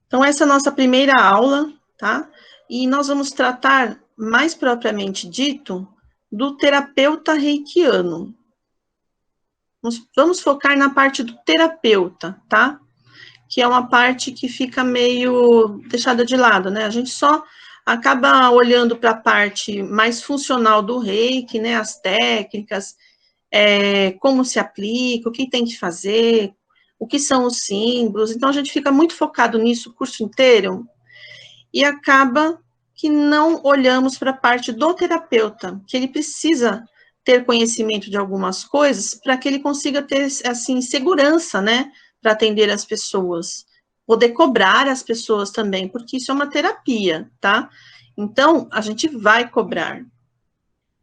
Então, essa é a nossa primeira aula, tá? E nós vamos tratar, mais propriamente dito, do terapeuta reikiano. Vamos focar na parte do terapeuta, tá? Que é uma parte que fica meio deixada de lado, né? A gente só acaba olhando para a parte mais funcional do reiki, né? As técnicas, como se aplica, o que tem que fazer, o que são os símbolos. Então, a gente fica muito focado nisso o curso inteiro e acaba que não olhamos para a parte do terapeuta, que ele precisa ter conhecimento de algumas coisas para que ele consiga ter, assim, segurança, né, para atender as pessoas, poder cobrar as pessoas também, porque isso é uma terapia, tá? Então, a gente vai cobrar.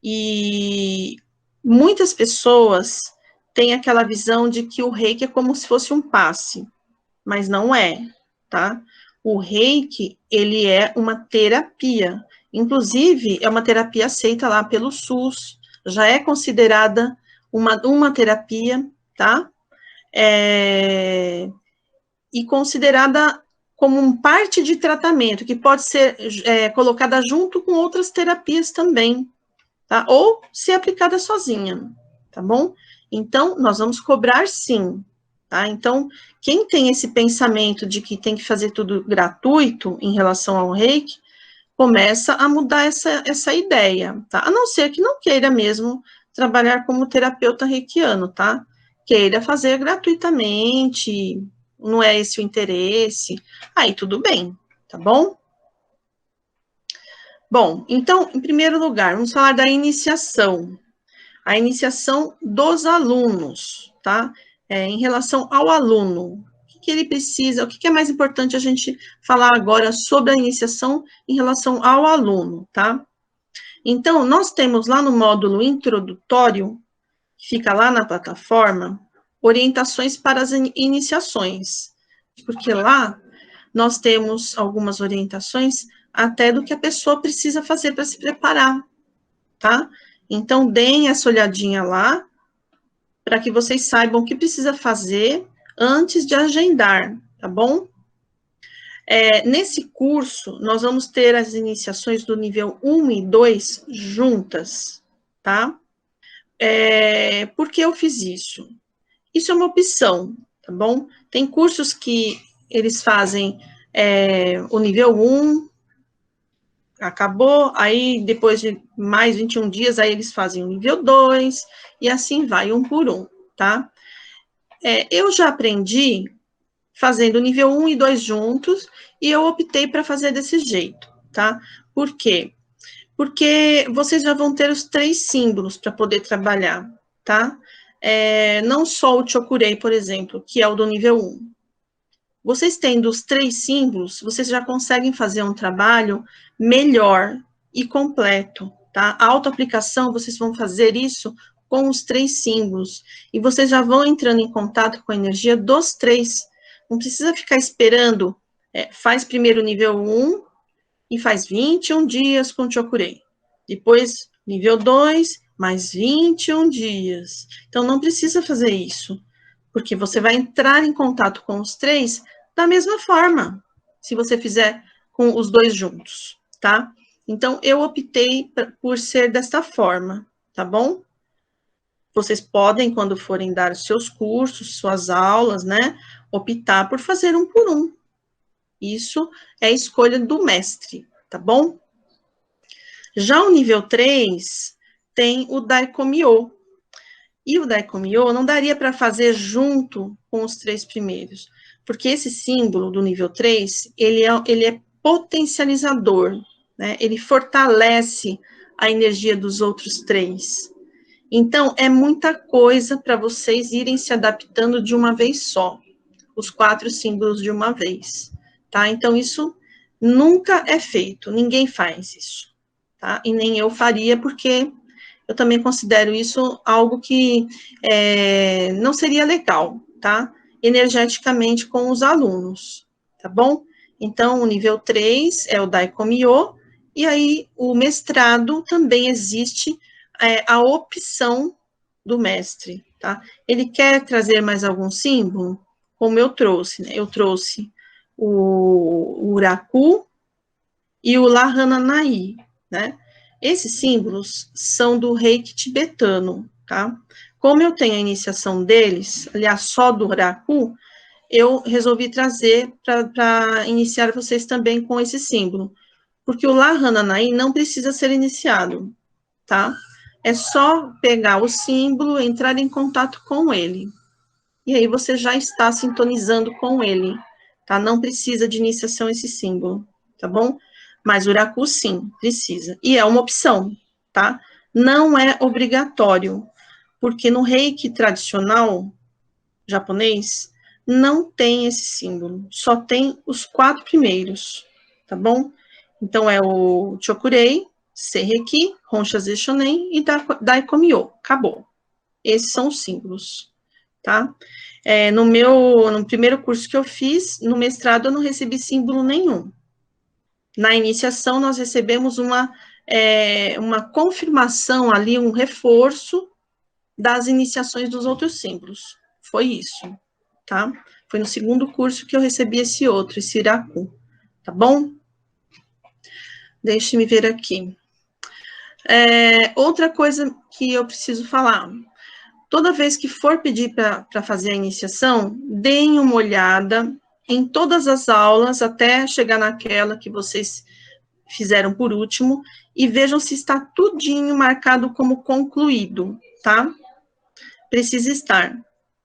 E muitas pessoas têm aquela visão de que o reiki é como se fosse um passe, mas não é, tá? O reiki, ele é uma terapia. Inclusive, é uma terapia aceita lá pelo SUS, já é considerada uma terapia, tá? E considerada como um parte de tratamento, que pode ser colocada junto com outras terapias também, tá? Ou ser aplicada sozinha, tá bom? Então, nós vamos cobrar sim, tá? Então, quem tem esse pensamento de que tem que fazer tudo gratuito em relação ao reiki, começa a mudar essa ideia, tá? A não ser que não queira mesmo trabalhar como terapeuta reikiano, tá? Queira fazer gratuitamente, não é esse o interesse, aí tudo bem, tá bom? Bom, então, em primeiro lugar, vamos falar da iniciação. A iniciação dos alunos, tá? Em relação ao aluno, o que ele precisa, o que é mais importante a gente falar agora sobre a iniciação em relação ao aluno, tá? Então, nós temos lá no módulo introdutório, que fica lá na plataforma, orientações para as iniciações, porque lá nós temos algumas orientações até do que a pessoa precisa fazer para se preparar, tá? Então, deem essa olhadinha lá, para que vocês saibam o que precisa fazer antes de agendar, tá bom? Nesse curso, nós vamos ter as iniciações do nível 1 e 2 juntas, tá? Por que eu fiz isso? Isso é uma opção, tá bom? Tem cursos que eles fazem o nível 1, acabou, aí depois de mais 21 dias, aí eles fazem o nível 2, e assim vai, um por um, tá? Eu já aprendi fazendo nível 1 e 2 juntos, e eu optei para fazer desse jeito, tá? Por quê? Porque vocês já vão ter os 3 símbolos para poder trabalhar, tá? Não só o Chokurei, por exemplo, que é o do nível 1. Vocês tendo os 3 símbolos, vocês já conseguem fazer um trabalho melhor e completo, tá? A autoaplicação, vocês vão fazer isso com os 3 símbolos, e vocês já vão entrando em contato com a energia dos 3. Não precisa ficar esperando, faz primeiro o nível 1 e faz 21 dias com o Chokurei. Depois, nível 2, mais 21 dias. Então, não precisa fazer isso, porque você vai entrar em contato com os 3 da mesma forma, se você fizer com os 2 juntos, tá? Então, eu optei por ser desta forma, tá bom? Vocês podem, quando forem dar seus cursos, suas aulas, né, optar por fazer um por um. Isso é escolha do mestre, tá bom? Já o nível 3 tem o Daikomyo. E o Daikomyo não daria para fazer junto com os 3 primeiros, porque esse símbolo do nível 3, ele é potencializador, né? Ele fortalece a energia dos outros 3. Então, é muita coisa para vocês irem se adaptando de uma vez só, os 4 símbolos de uma vez, tá? Então, isso nunca é feito, ninguém faz isso, tá? E nem eu faria, porque eu também considero isso algo que não seria legal, tá? Energeticamente com os alunos, tá bom? Então, o nível 3 é o Daikomyo, e aí o mestrado também existe a opção do mestre, tá? Ele quer trazer mais algum símbolo? Como eu trouxe, né? Eu trouxe o Uraku e o Lahananai, né? Esses símbolos são do reiki tibetano, tá? Como eu tenho a iniciação deles, aliás, só do Uraku, eu resolvi trazer para iniciar vocês também com esse símbolo, porque o Lahananai não precisa ser iniciado, tá? É só pegar o símbolo, entrar em contato com ele, e aí você já está sintonizando com ele, tá? Não precisa de iniciação esse símbolo, tá bom? Mas o Uraku, sim, precisa. E é uma opção, tá? Não é obrigatório, porque no reiki tradicional japonês, não tem esse símbolo, só tem os 4 primeiros, tá bom? Então, é o Chokurei, Seireki, Honshaze Shonen e Daikomyo, acabou. Esses são os símbolos, tá? No primeiro curso que eu fiz, no mestrado eu não recebi símbolo nenhum. Na iniciação, nós recebemos uma confirmação ali, um reforço das iniciações dos outros símbolos. Foi isso, tá? Foi no segundo curso que eu recebi esse outro, esse Iraku, tá bom? Deixe-me ver aqui. Outra coisa que eu preciso falar. Toda vez que for pedir para fazer a iniciação, deem uma olhada em todas as aulas, até chegar naquela que vocês fizeram por último, e vejam se está tudinho marcado como concluído, tá? Precisa estar,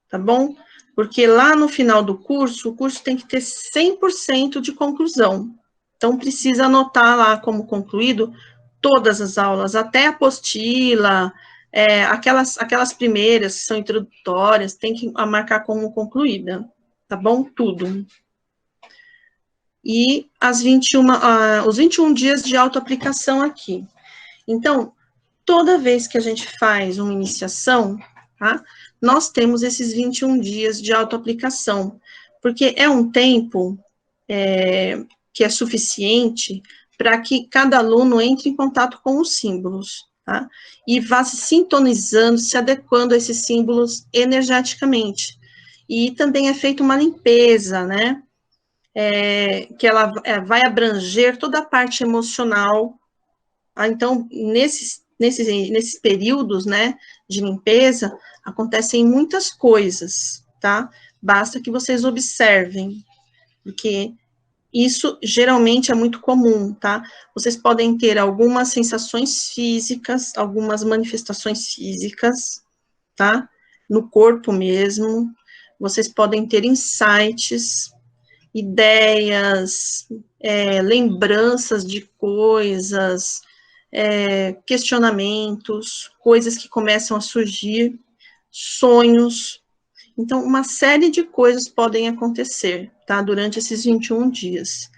tá bom? Porque lá no final do curso, o curso tem que ter 100% de conclusão. Então, precisa anotar lá como concluído todas as aulas, até a apostila, aquelas primeiras que são introdutórias, tem que marcar como concluída, tá bom? Tudo. E os 21 dias de autoaplicação aqui. Então, toda vez que a gente faz uma iniciação, tá? Nós temos esses 21 dias de autoaplicação, porque é um tempo que é suficiente para que cada aluno entre em contato com os símbolos, tá? E vá se sintonizando, se adequando a esses símbolos energeticamente. E também é feita uma limpeza, né? Que ela vai abranger toda a parte emocional. Então, nesses períodos, né, de limpeza, acontecem muitas coisas, tá? Basta que vocês observem, porque isso geralmente é muito comum, tá? Vocês podem ter algumas sensações físicas, algumas manifestações físicas, tá? No corpo mesmo. Vocês podem ter insights, ideias, lembranças de coisas, questionamentos, coisas que começam a surgir, sonhos. Então, uma série de coisas podem acontecer, tá, durante esses 21 dias.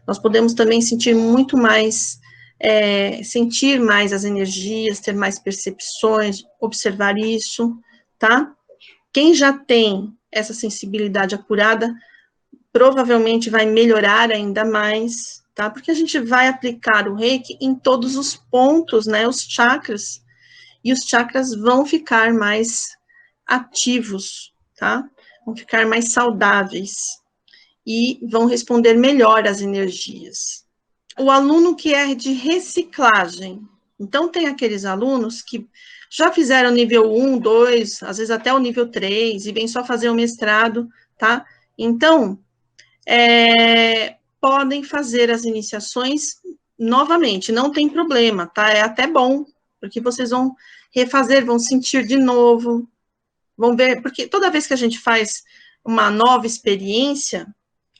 Nós podemos também sentir muito mais, sentir mais as energias, ter mais percepções, observar isso, tá? Quem já tem essa sensibilidade apurada, provavelmente vai melhorar ainda mais, tá? Porque a gente vai aplicar o reiki em todos os pontos, né, os chakras, e os chakras vão ficar mais ativos, tá? Vão ficar mais saudáveis e vão responder melhor às energias. O aluno que é de reciclagem, então tem aqueles alunos que já fizeram nível 1, 2, às vezes até o nível 3, e vem só fazer o mestrado, tá? Então, podem fazer as iniciações novamente, não tem problema, tá? É até bom, porque vocês vão refazer, vão sentir de novo, vão ver, porque toda vez que a gente faz uma nova experiência,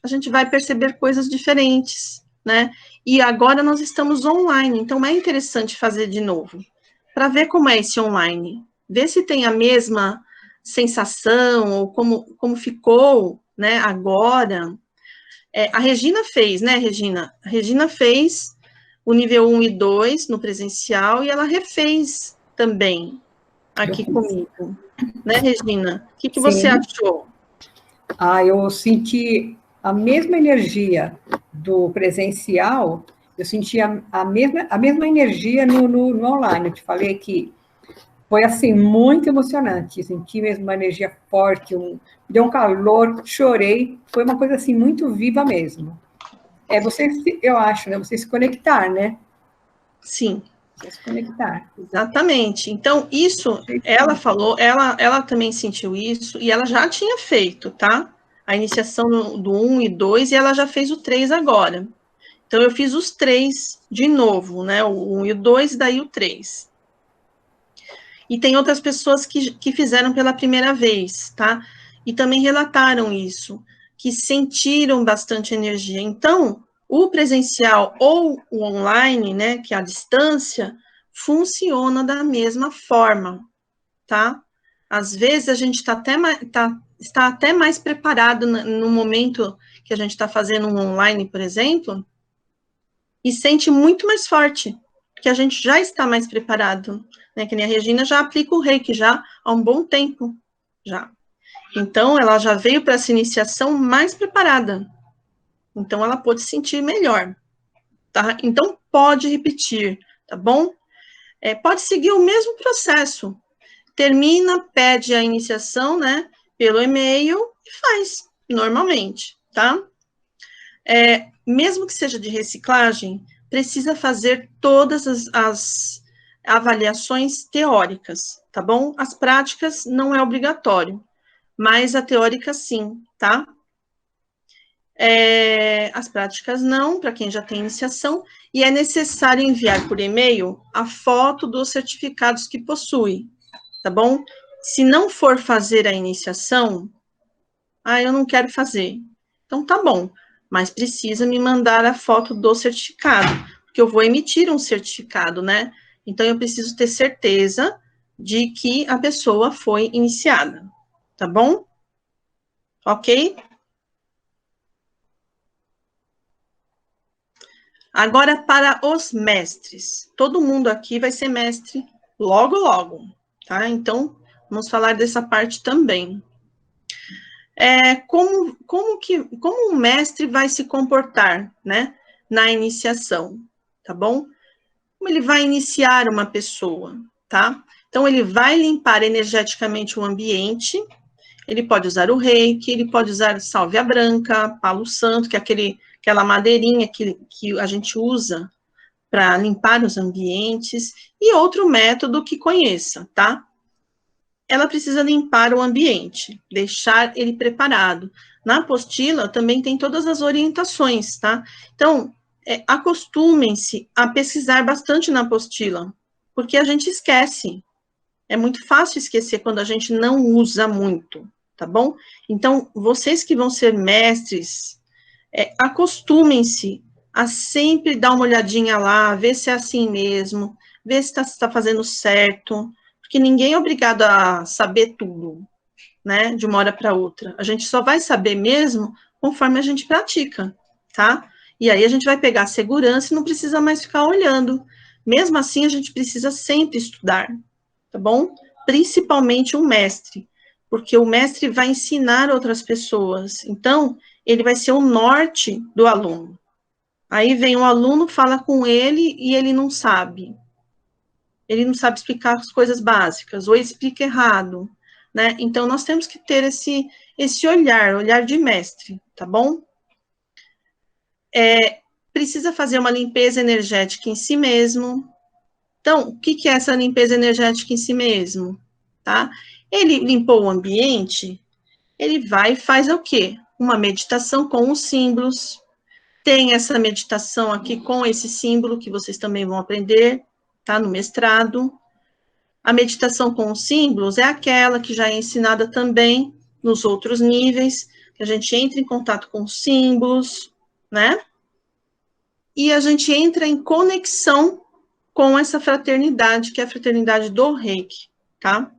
a gente vai perceber coisas diferentes, né? E agora nós estamos online, então é interessante fazer de novo, para ver como é esse online, ver se tem a mesma sensação, ou como ficou, né, agora. A Regina fez, né, Regina? A Regina fez o nível 1 e 2 no presencial, e ela refez também aqui comigo. Né, Regina? O que você achou? Eu senti a mesma energia do presencial, eu senti a mesma energia no online. Eu te falei que Foi, assim, muito emocionante, senti mesmo uma energia forte, deu um calor, chorei, foi uma coisa, assim, muito viva mesmo. É você, eu acho, né, você se conectar, né? Sim. Você se conectar. Exatamente. Então, isso, ela falou, ela também sentiu isso, e ela já tinha feito, tá? A iniciação do 1 e 2, e ela já fez o 3 agora. Então, eu fiz os 3 de novo, né? O 1 e o 2, e daí o 3. E tem outras pessoas que fizeram pela primeira vez, tá? E também relataram isso, que sentiram bastante energia. Então, o presencial ou o online, né, que é a distância, funciona da mesma forma, tá? Às vezes a gente está até mais preparado no momento que a gente está fazendo um online, por exemplo, e sente muito mais forte, porque a gente já está mais preparado, né? Que nem a Regina já aplica o reiki já há um bom tempo, já. Então, ela já veio para essa iniciação mais preparada. Então, ela pôde sentir melhor, tá? Então, pode repetir, tá bom? Pode seguir o mesmo processo. Termina, pede a iniciação, né? Pelo e-mail e faz, normalmente, tá? Mesmo que seja de reciclagem, precisa fazer todas as avaliações teóricas, tá bom? As práticas não é obrigatório, mas a teórica sim, tá? As práticas não, para quem já tem iniciação, e é necessário enviar por e-mail a foto dos certificados que possui, tá bom? Se não for fazer a iniciação, eu não quero fazer. Então, tá bom, mas precisa me mandar a foto do certificado, porque eu vou emitir um certificado, né? Então, eu preciso ter certeza de que a pessoa foi iniciada, tá bom? Ok? Agora, para os mestres. Todo mundo aqui vai ser mestre logo, logo, tá? Então, vamos falar dessa parte também. Como um mestre vai se comportar, né, na iniciação, tá bom? Como ele vai iniciar uma pessoa, tá? Então, ele vai limpar energeticamente o ambiente, ele pode usar o reiki, ele pode usar sálvia branca, palo santo, que é aquela madeirinha que a gente usa para limpar os ambientes, e outro método que conheça, tá? Ela precisa limpar o ambiente, deixar ele preparado. Na apostila também tem todas as orientações, tá? Então, acostumem-se a pesquisar bastante na apostila, porque a gente esquece. É muito fácil esquecer quando a gente não usa muito, tá bom? Então, vocês que vão ser mestres, acostumem-se a sempre dar uma olhadinha lá, ver se é assim mesmo, ver se está fazendo certo, porque ninguém é obrigado a saber tudo, né, de uma hora para outra. A gente só vai saber mesmo conforme a gente pratica, tá? E aí a gente vai pegar segurança e não precisa mais ficar olhando. Mesmo assim, a gente precisa sempre estudar, tá bom? Principalmente um mestre, porque o mestre vai ensinar outras pessoas. Então, ele vai ser o norte do aluno. Aí vem um aluno, fala com ele e ele não sabe. Ele não sabe explicar as coisas básicas, ou ele explica errado, né? Então, nós temos que ter esse olhar de mestre, tá bom? Precisa fazer uma limpeza energética em si mesmo. Então, o que é essa limpeza energética em si mesmo? Tá? Ele limpou o ambiente, ele vai e faz o quê? Uma meditação com os símbolos. Tem essa meditação aqui com esse símbolo que vocês também vão aprender, tá? No mestrado. A meditação com os símbolos é aquela que já é ensinada também nos outros níveis, que a gente entra em contato com os símbolos, né? E a gente entra em conexão com essa fraternidade, que é a fraternidade do Reiki, tá?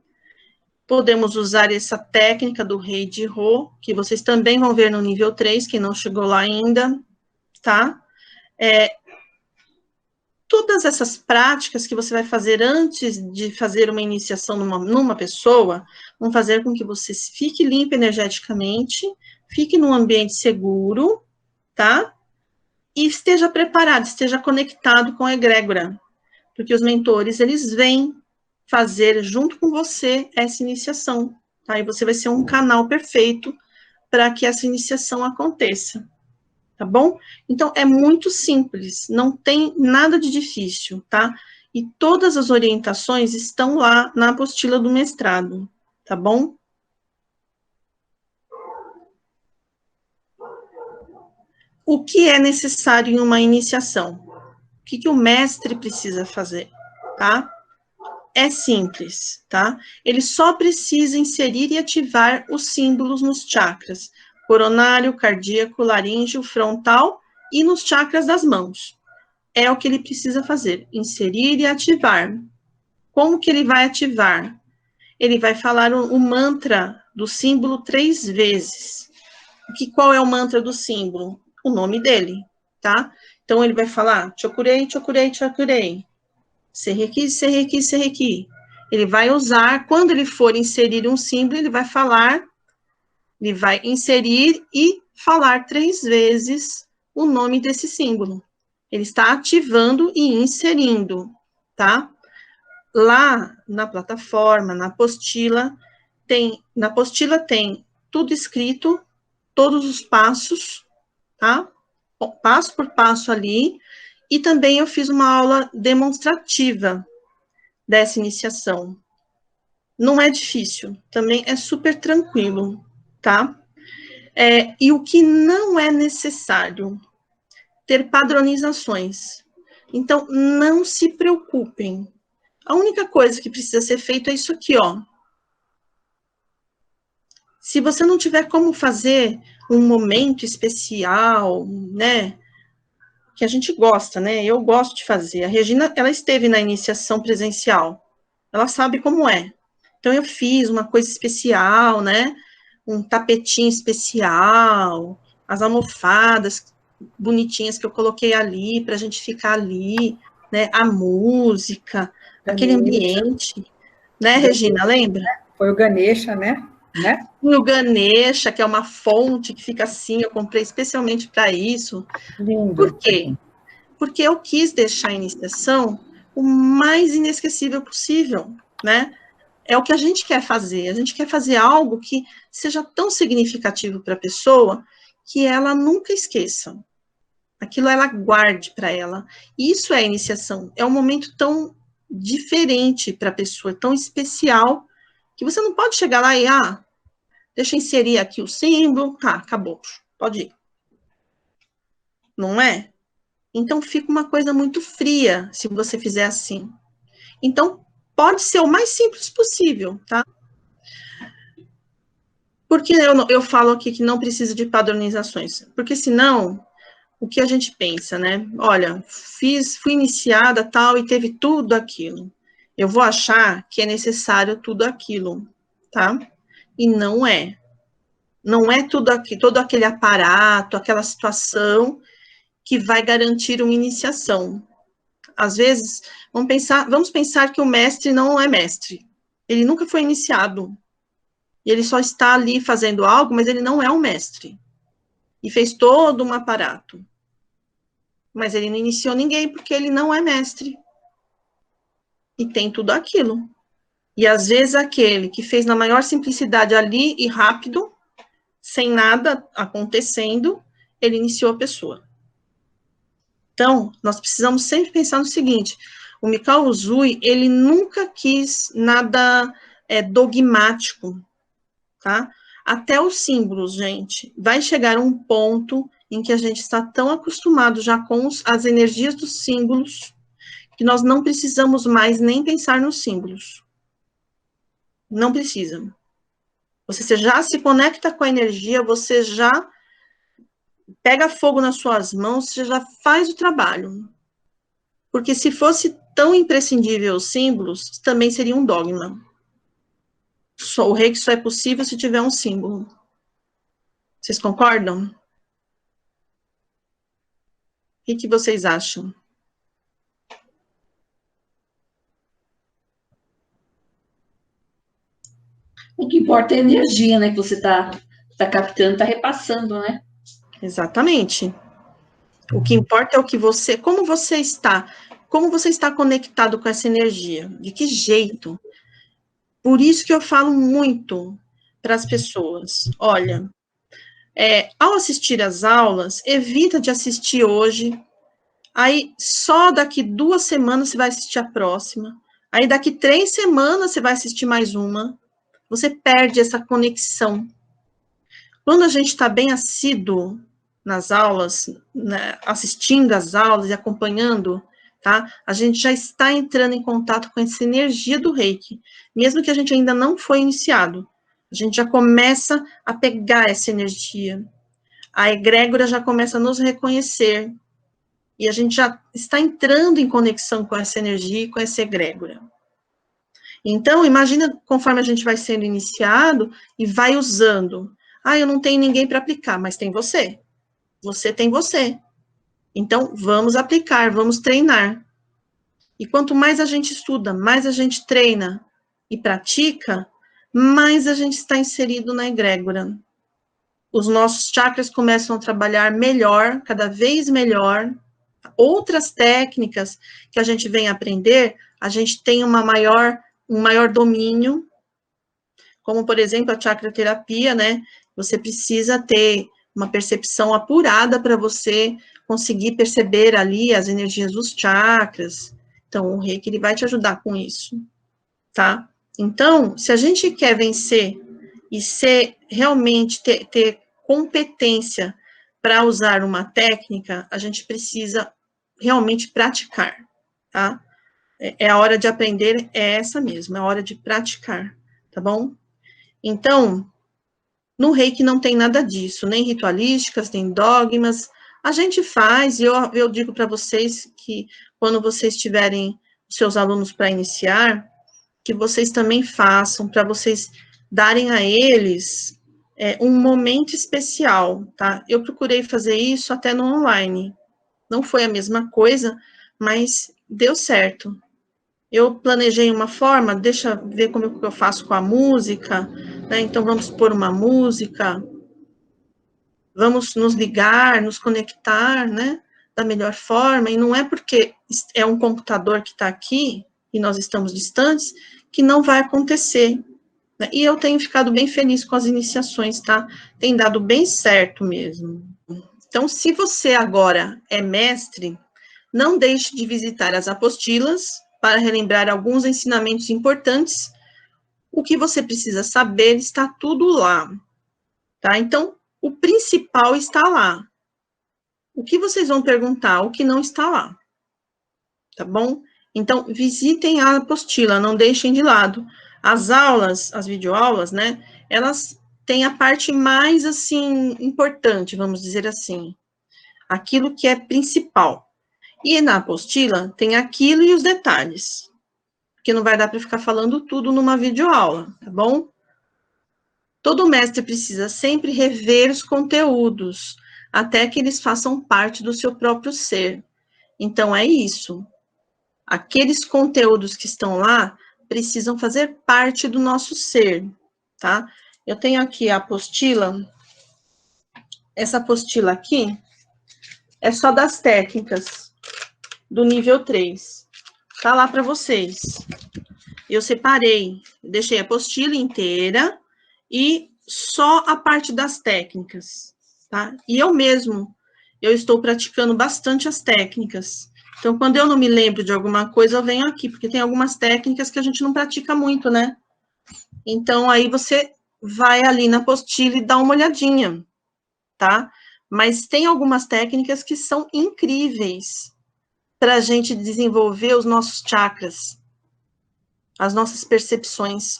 Podemos usar essa técnica do Rei de Rô, que vocês também vão ver no nível 3, quem não chegou lá ainda, tá? Todas essas práticas que você vai fazer antes de fazer uma iniciação numa pessoa, vão fazer com que você fique limpo energeticamente, fique num ambiente seguro, tá? E esteja preparado, esteja conectado com a egrégora, porque os mentores, eles vêm, fazer junto com você essa iniciação, tá? E você vai ser um canal perfeito para que essa iniciação aconteça, tá bom? Então, é muito simples, não tem nada de difícil, tá? E todas as orientações estão lá na apostila do mestrado, tá bom? O que é necessário em uma iniciação? O que o mestre precisa fazer, tá? É simples, tá? Ele só precisa inserir e ativar os símbolos nos chakras, coronário, cardíaco, laríngeo, frontal e nos chakras das mãos. É o que ele precisa fazer, inserir e ativar. Como que ele vai ativar? Ele vai falar o mantra do símbolo 3 vezes. Qual é o mantra do símbolo? O nome dele, tá? Então, ele vai falar, Chokurei, Chokurei, Chokurei. Serrequi, Serrequi, Serrequi. Ele vai usar, quando ele for inserir um símbolo, ele vai falar, ele vai inserir e falar 3 vezes o nome desse símbolo. Ele está ativando e inserindo, tá? Lá na plataforma, na apostila tem tudo escrito, todos os passos, tá? Passo por passo ali, e também eu fiz uma aula demonstrativa dessa iniciação. Não é difícil, também é super tranquilo, tá? E o que não é necessário, ter padronizações. Então, não se preocupem. A única coisa que precisa ser feito é isso aqui, ó. Se você não tiver como fazer um momento especial, né, que a gente gosta, né, eu gosto de fazer. A Regina, ela esteve na iniciação presencial, ela sabe como é. Então, eu fiz uma coisa especial, né, um tapetinho especial, as almofadas bonitinhas que eu coloquei ali, para a gente ficar ali, né, a música, aquele ambiente, né, Regina, lembra? Foi o Ganesha, né? E o Ganesha, que é uma fonte que fica assim, eu comprei especialmente para isso. Lindo. Por quê? Porque eu quis deixar a iniciação o mais inesquecível possível, né? É o que a gente quer fazer algo que seja tão significativo para a pessoa que ela nunca esqueça. Aquilo ela guarde para ela. Isso é a iniciação, é um momento tão diferente para a pessoa, tão especial, que você não pode chegar lá e, deixa eu inserir aqui o símbolo, acabou, pode ir. Não é? Então, fica uma coisa muito fria, se você fizer assim. Então, pode ser o mais simples possível, tá? Por que eu falo aqui que não precisa de padronizações? Porque senão, o que a gente pensa, né? Olha, fui iniciada tal e teve tudo aquilo. Eu vou achar que é necessário tudo aquilo, tá? E não é. Não é tudo aqui, todo aquele aparato, aquela situação que vai garantir uma iniciação. Às vezes, vamos pensar que o mestre não é mestre. Ele nunca foi iniciado. E ele só está ali fazendo algo, mas ele não é um mestre. E fez todo um aparato. Mas ele não iniciou ninguém porque ele não é mestre. E tem tudo aquilo. E às vezes aquele que fez na maior simplicidade ali e rápido, sem nada acontecendo, ele iniciou a pessoa. Então, nós precisamos sempre pensar no seguinte, o Mikao Usui, ele nunca quis nada dogmático, tá? Até os símbolos, gente, vai chegar um ponto em que a gente está tão acostumado já com as energias dos símbolos, que nós não precisamos mais nem pensar nos símbolos. Não precisa. Você já se conecta com a energia, você já pega fogo nas suas mãos, você já faz o trabalho. Porque se fosse tão imprescindível os símbolos, também seria um dogma. O reiki só é possível se tiver um símbolo. Vocês concordam? O que vocês acham? O que importa é a energia, né, que você está captando, está repassando, né? Exatamente. O que importa é o que como você está como você está conectado com essa energia? De que jeito? Por isso que eu falo muito para as pessoas. Olha, ao assistir às aulas, evita de assistir hoje. Aí, só daqui 2 semanas você vai assistir a próxima. Aí, daqui 3 semanas você vai assistir mais uma. Você perde essa conexão. Quando a gente está bem assíduo nas aulas, né, assistindo às aulas e acompanhando, tá? A gente já está entrando em contato com essa energia do Reiki, mesmo que a gente ainda não foi iniciado. A gente já começa a pegar essa energia. A egrégora já começa a nos reconhecer. E a gente já está entrando em conexão com essa energia e com essa egrégora. Então, imagina conforme a gente vai sendo iniciado e vai usando. Ah, eu não tenho ninguém para aplicar, mas tem você. Você tem você. Então, vamos aplicar, vamos treinar. E quanto mais a gente estuda, mais a gente treina e pratica, mais a gente está inserido na egrégora. Os nossos chakras começam a trabalhar melhor, cada vez melhor. Outras técnicas que a gente vem aprender, a gente tem um maior domínio, como, por exemplo, a chakra terapia, né? Você precisa ter uma percepção apurada para você conseguir perceber ali as energias dos chakras. Então, o Reiki, ele vai te ajudar com isso, tá? Então, se a gente quer vencer e realmente ter competência para usar uma técnica, a gente precisa realmente praticar, tá? A hora de aprender é essa mesmo, é a hora de praticar, tá bom? Então, no Reiki não tem nada disso, nem ritualísticas, nem dogmas. A gente faz, e eu digo para vocês que quando vocês tiverem os seus alunos para iniciar, que vocês também façam, para vocês darem a eles um momento especial, tá? Eu procurei fazer isso até no online. Não foi a mesma coisa, mas deu certo. Eu planejei uma forma, deixa eu ver como eu faço com a música, né? Então, vamos pôr uma música, vamos nos ligar, nos conectar, né? Da melhor forma, e não é porque é um computador que está aqui, e nós estamos distantes, que não vai acontecer. Né? E eu tenho ficado bem feliz com as iniciações, tá? Tem dado bem certo mesmo. Então, se você agora é mestre, não deixe de visitar as apostilas para relembrar alguns ensinamentos importantes. O que você precisa saber está tudo lá, tá? Então, o principal está lá. O que vocês vão perguntar? O que não está lá, tá bom? Então, visitem a apostila, não deixem de lado. As aulas, as videoaulas, né, elas têm a parte mais, assim, importante, vamos dizer assim. Aquilo que é principal. E na apostila tem aquilo e os detalhes. Porque não vai dar para ficar falando tudo numa videoaula, tá bom? Todo mestre precisa sempre rever os conteúdos, até que eles façam parte do seu próprio ser. Então, é isso. Aqueles conteúdos que estão lá precisam fazer parte do nosso ser, tá? Eu tenho aqui a apostila. Essa apostila aqui é só das técnicas do nível 3. Tá lá para vocês. Eu separei, deixei a apostila inteira e só a parte das técnicas, tá? E eu estou praticando bastante as técnicas. Então, quando eu não me lembro de alguma coisa, eu venho aqui, porque tem algumas técnicas que a gente não pratica muito, né? Então, aí você vai ali na apostila e dá uma olhadinha, tá? Mas tem algumas técnicas que são incríveis para a gente desenvolver os nossos chakras, as nossas percepções,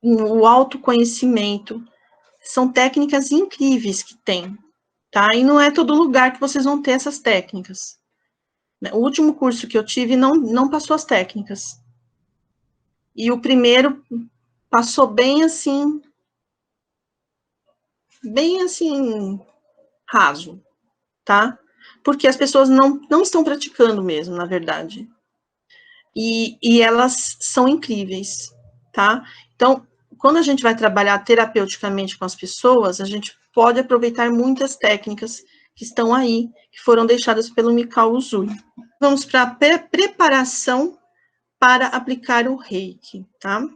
o autoconhecimento. São técnicas incríveis que tem, tá? E não é todo lugar que vocês vão ter essas técnicas. O último curso que eu tive não passou as técnicas. E o primeiro passou bem assim, raso, tá? Porque as pessoas não estão praticando mesmo, na verdade. E elas são incríveis, tá? Então, quando a gente vai trabalhar terapeuticamente com as pessoas, a gente pode aproveitar muitas técnicas que estão aí, que foram deixadas pelo Mikao Usui, Vamos para a preparação para aplicar o reiki, tá?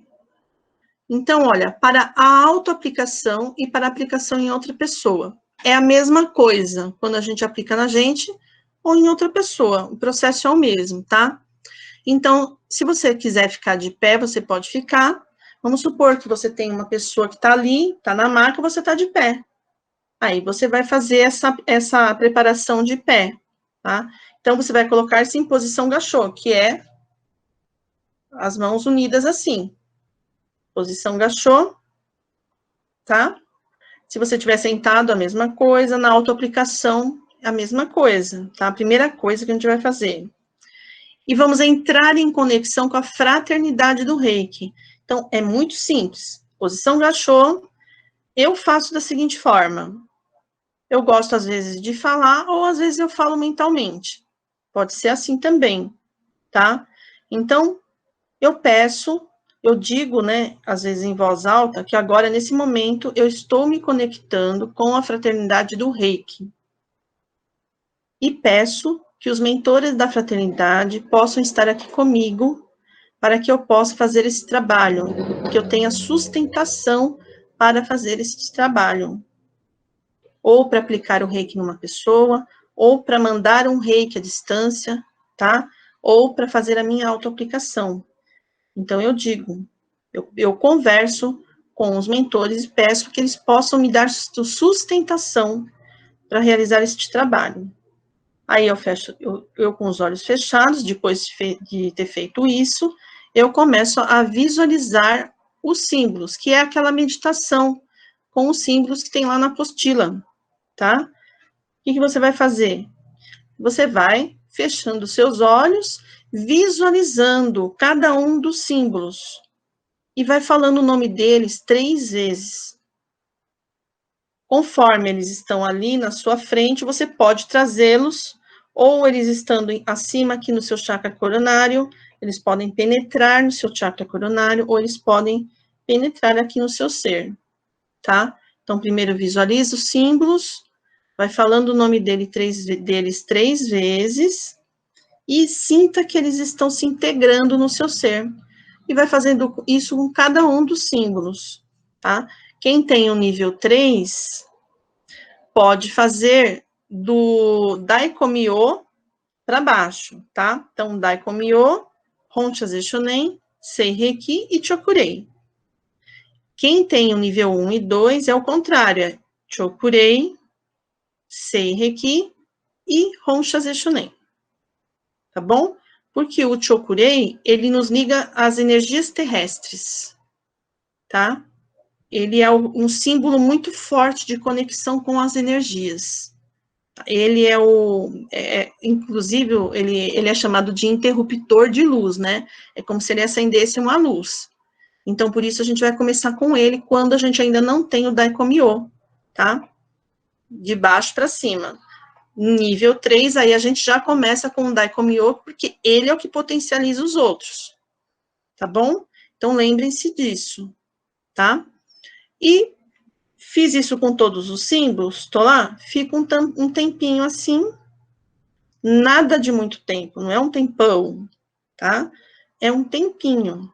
Então, olha, para a autoaplicação e para a aplicação em outra pessoa. É a mesma coisa quando a gente aplica na gente ou em outra pessoa. O processo é o mesmo, tá? Então, se você quiser ficar de pé, você pode ficar. Vamos supor que você tem uma pessoa que está ali, está na maca, você está de pé. Aí você vai fazer essa preparação de pé, tá? Então, você vai colocar-se em posição gachô, que é as mãos unidas assim. Posição gachô, tá? Se você estiver sentado, a mesma coisa. Na autoaplicação, a mesma coisa, tá? A primeira coisa que a gente vai fazer. E vamos entrar em conexão com a fraternidade do reiki. Então, é muito simples. Posição gachô, eu faço da seguinte forma. Eu gosto, às vezes, de falar, ou às vezes eu falo mentalmente. Pode ser assim também, tá? Então, eu peço, eu digo, né, às vezes em voz alta, que agora, nesse momento, eu estou me conectando com a fraternidade do reiki. E peço que os mentores da fraternidade possam estar aqui comigo para que eu possa fazer esse trabalho, que eu tenha sustentação para fazer esse trabalho. Ou para aplicar o reiki numa pessoa, ou para mandar um reiki à distância, tá? Ou para fazer a minha autoaplicação. Então, eu digo, eu converso com os mentores e peço que eles possam me dar sustentação para realizar este trabalho. Aí eu fecho, eu com os olhos fechados, depois de ter feito isso, eu começo a visualizar os símbolos, que é aquela meditação com os símbolos que tem lá na apostila, tá? O que você vai fazer? Você vai fechando seus olhos, visualizando cada um dos símbolos, e vai falando o nome deles 3 vezes. Conforme eles estão ali na sua frente, você pode trazê-los, ou eles estando acima aqui no seu chakra coronário, eles podem penetrar no seu chakra coronário, ou eles podem penetrar aqui no seu ser, tá? Então, primeiro visualiza os símbolos, vai falando o nome deles 3 vezes, e sinta que eles estão se integrando no seu ser. E vai fazendo isso com cada um dos símbolos, tá? Quem tem o nível 3, pode fazer do Daikomyo para baixo, tá? Então, Daikomyo, Honsha Zeishonen, Seireki e Chokurei. Quem tem o nível 1 e 2 é o contrário, é Chokurei, Seireki e Honsha Zeishonen. Tá bom? Porque o Chokurei, ele nos liga às energias terrestres, tá? Ele é um símbolo muito forte de conexão com as energias. Ele é inclusive, ele é chamado de interruptor de luz, né? É como se ele acendesse uma luz. Então, por isso, a gente vai começar com ele quando a gente ainda não tem o Daikomyo, tá? De baixo para cima. Nível 3, aí a gente já começa com o Daikomyo, porque ele é o que potencializa os outros, tá bom? Então, lembrem-se disso, tá? E fiz isso com todos os símbolos, tô lá, fica um tempinho assim, nada de muito tempo, não é um tempão, tá? É um tempinho,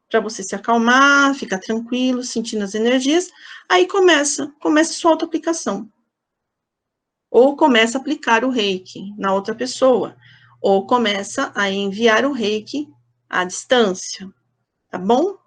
para você se acalmar, ficar tranquilo, sentindo as energias, aí começa a sua autoaplicação. Ou começa a aplicar o reiki na outra pessoa, ou começa a enviar o reiki à distância, tá bom?